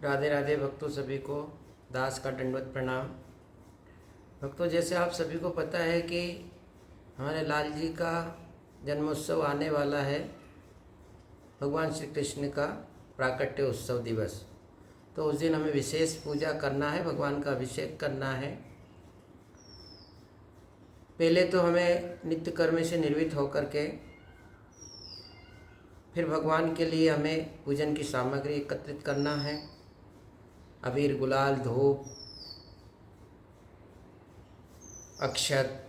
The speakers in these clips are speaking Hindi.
राधे राधे भक्तों, सभी को दास का दंडवत प्रणाम। भक्तों, जैसे आप सभी को पता है कि हमारे लाल जी का जन्मोत्सव आने वाला है, भगवान श्री कृष्ण का प्राकट्य उत्सव दिवस। तो उस दिन हमें विशेष पूजा करना है, भगवान का अभिषेक करना है। पहले तो हमें नित्य कर्म से निर्वृत्त होकर के फिर भगवान के लिए हमें पूजन की सामग्री एकत्रित करना है। अबीर, गुलाल, धूप, अक्षत,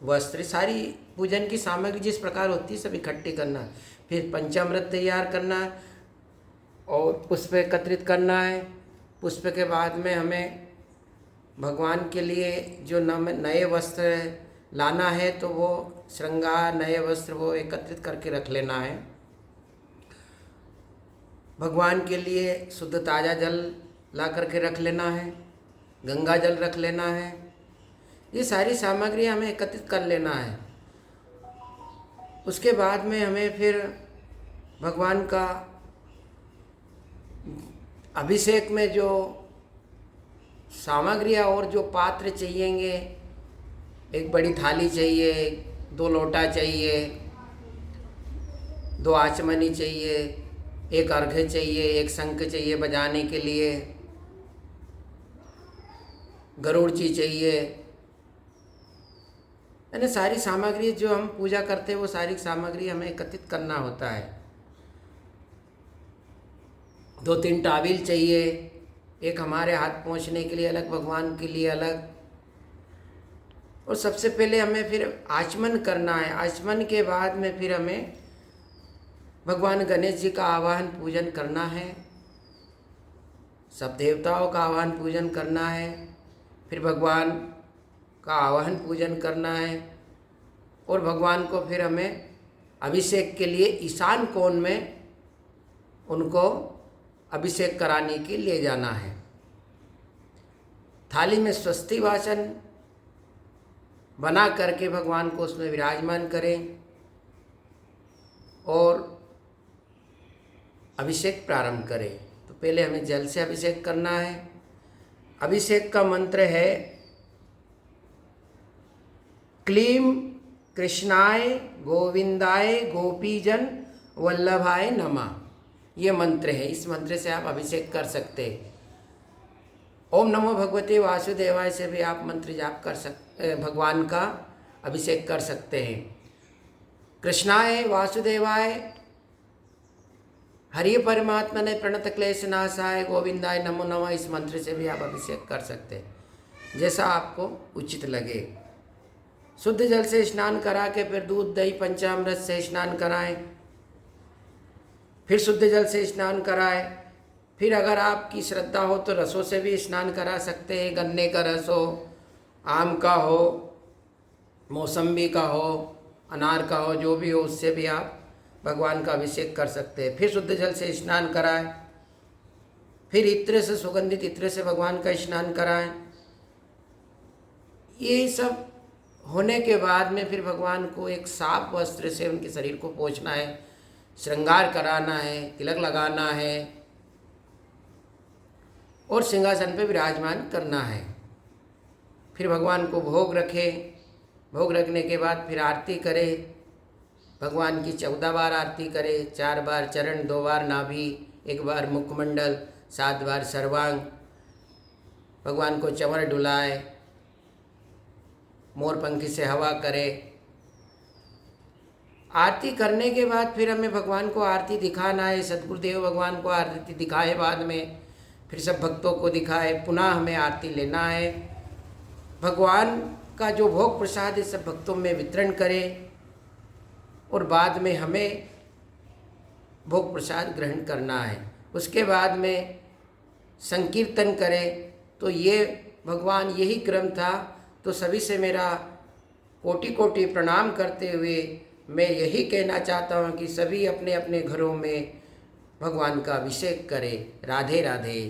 वस्त्र, सारी पूजन की सामग्री जिस प्रकार होती है सब इकट्ठी करना। फिर पंचामृत तैयार करना और पुष्प एकत्रित करना है। पुष्प के बाद में हमें भगवान के लिए जो नए वस्त्र लाना है, तो वो श्रृंगार नए वस्त्र वो एकत्रित करके रख लेना है। भगवान के लिए शुद्ध ताज़ा जल ला करके रख लेना है, गंगा जल रख लेना है। ये सारी सामग्री हमें एकत्रित कर लेना है। उसके बाद में हमें फिर भगवान का अभिषेक में जो सामग्रियाँ और जो पात्र चाहिएंगे, एक बड़ी थाली चाहिए, 2 लोटा चाहिए, 2 आचमनी चाहिए, एक अर्घ्य चाहिए, एक शंख चाहिए बजाने के लिए, गरुड़ जी चाहिए। यानी सारी सामग्री जो हम पूजा करते हैं वो सारी सामग्री हमें एकत्रित करना होता है। 2-3 टाविल चाहिए, एक हमारे हाथ पहुँचने के लिए अलग, भगवान के लिए अलग। और सबसे पहले हमें फिर आचमन करना है। आचमन के बाद में फिर हमें भगवान गणेश जी का आवाहन पूजन करना है, सब देवताओं का आवाहन पूजन करना है, फिर भगवान का आवाहन पूजन करना है। और भगवान को फिर हमें अभिषेक के लिए ईशान कोण में उनको अभिषेक कराने के लिए जाना है। थाली में स्वस्ति वाचन बना करके भगवान को उसमें विराजमान करें और अभिषेक प्रारंभ करें। तो पहले हमें जल से अभिषेक करना है। अभिषेक का मंत्र है क्लीं कृष्णाय गोविंदाय गोपीजन वल्लभाय नमः। ये मंत्र है, इस मंत्र से आप अभिषेक कर सकते हैं। ओम नमो भगवते वासुदेवाय से भी आप मंत्र जाप कर सकते, भगवान का अभिषेक कर सकते हैं। कृष्णाय वासुदेवाय हरि परमात्मा ने प्रणत क्लेश नाशाय गोविंदाय नमो नमः, इस मंत्र से भी आप अभिषेक कर सकते हैं, जैसा आपको उचित लगे। शुद्ध जल से स्नान करा के फिर दूध दही पंचामृत से स्नान कराएं, फिर शुद्ध जल से स्नान कराएं। फिर अगर आपकी श्रद्धा हो तो रसों से भी स्नान करा सकते हैं। गन्ने का रस हो, आम का हो, मौसम्बी का हो, अनार का हो, जो भी हो उससे भी आप भगवान का अभिषेक कर सकते हैं। फिर शुद्ध जल से स्नान कराएं, फिर इत्र से, सुगंधित इत्र से भगवान का स्नान कराएं। ये सब होने के बाद में फिर भगवान को एक साफ वस्त्र से उनके शरीर को पोंछना है, श्रृंगार कराना है, तिलक लगाना है और सिंहासन पे विराजमान करना है। फिर भगवान को भोग रखें। भोग रखने के बाद फिर आरती करें। भगवान की 14 बार आरती करें, 4 बार चरण, 2 बार नाभि, 1 बार मुखमंडल, 7 बार सर्वांग। भगवान को चंवर डुलाए, मोर पंखी से हवा करे। आरती करने के बाद फिर हमें भगवान को आरती दिखाना है। सद्गुरुदेव भगवान को आरती दिखाए, बाद में फिर सब भक्तों को दिखाए, पुनः हमें आरती लेना है। भगवान का जो भोग प्रसाद है सब भक्तों में वितरण करें और बाद में हमें भोग प्रसाद ग्रहण करना है। उसके बाद में संकीर्तन करें। तो ये भगवान यही क्रम था। तो सभी से मेरा कोटि कोटि प्रणाम करते हुए मैं यही कहना चाहता हूँ कि सभी अपने अपने घरों में भगवान का अभिषेक करें। राधे राधे।